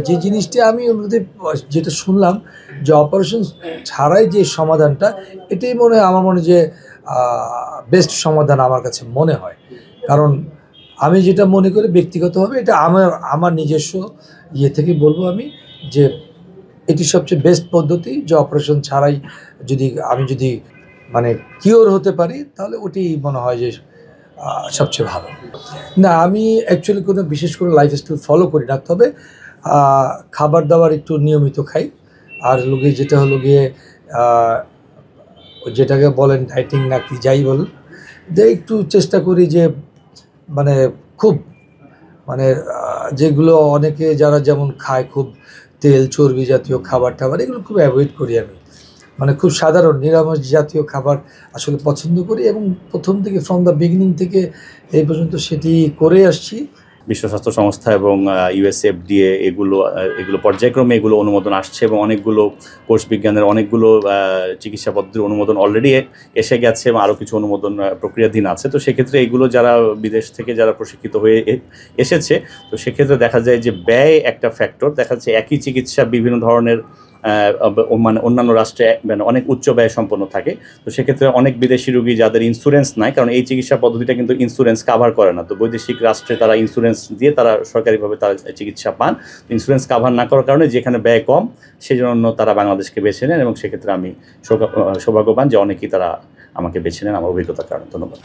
যে জিনিসটি আমি ওদের যেটা শুনলাম যে অপারেশন ছাড়াই যে সমাধানটা, এটাই মনে হয় আমার মনে যে বেস্ট সমাধান আমার কাছে মনে হয়। কারণ আমি যেটা মনে করি ব্যক্তিগতভাবে, এটা আমার আমার নিজস্ব থেকে বলবো আমি, যে এটি সবচেয়ে বেস্ট পদ্ধতি, যে অপারেশন ছাড়াই যদি মানে কিওর হতে পারি, তাহলে ওটি মনে হয় যে সবচেয়ে ভালো। না, আমি অ্যাকচুয়ালি কোনো বিশেষ করে লাইফস্টাইল ফলো করি না। তবে খাবার দাবার একটু নিয়মিত খাই। আর যেটা হলো গিয়ে আ যেটাকে বলেন ডায়েটিং না কি যাই বলুন, যে একটু চেষ্টা করি যে মানে খুব মানে যেগুলো অনেকে যারা যেমন খায় খুব তেল চর্বি জাতীয় খাবার-টাবার, এগুলো খুব অ্যাভয়েড করি আমি। মানে খুব সাধারণ নিরামিষ জাতীয় খাবার আসলে পছন্দ করি, এবং ১ম থেকে ফ্রম দ্য বিগিনিং থেকে এই পর্যন্ত সেটি করে আসছি। বিশ্ব স্বাস্থ্য সংস্থা এবং ইউএসএফডিএ এগুলো পর্যায়ক্রমে এগুলো অনুমোদন আসছে, এবং অনেকগুলো কোষ বিজ্ঞানের অনেকগুলো চিকিৎসা পদ্ধতির অনুমোদন অলরেডি এসে গেছে, এবং আরও কিছু অনুমোদন প্রক্রিয়াধীন আছে। তো সেক্ষেত্রে এগুলো যারা বিদেশ থেকে যারা প্রশিক্ষিত হয়ে এসেছে, তো সেক্ষেত্রে দেখা যায় যে ব্যয় একটা ফ্যাক্টর। দেখা যাচ্ছে একই চিকিৎসা বিভিন্ন ধরনের মানে অন্যান্য রাষ্ট্রে মানে অনেক উচ্চ ব্যয় সম্পন্ন থাকে। তো সেক্ষেত্রে অনেক বিদেশি রোগী যাদের ইন্স্যুরেন্স নাই, কারণ এই চিকিৎসা পদ্ধতিটা কিন্তু ইন্স্যুরেন্স কাভার করে না, তো বৈদেশিক রাষ্ট্রে তারা ইন্স্যুরেন্স দিয়ে তারা সরকারিভাবে তারা চিকিৎসা পান। ইন্স্যুরেন্স কাভার না করার কারণে যেখানে ব্যয় কম, সেই জন্য তারা বাংলাদেশকে বেছে নেন, এবং সেক্ষেত্রে আমি সৌভাগ্যবান যে অনেকেই তারা আমাকে বেছে নেন আমার অভিজ্ঞতার কারণে। ধন্যবাদ।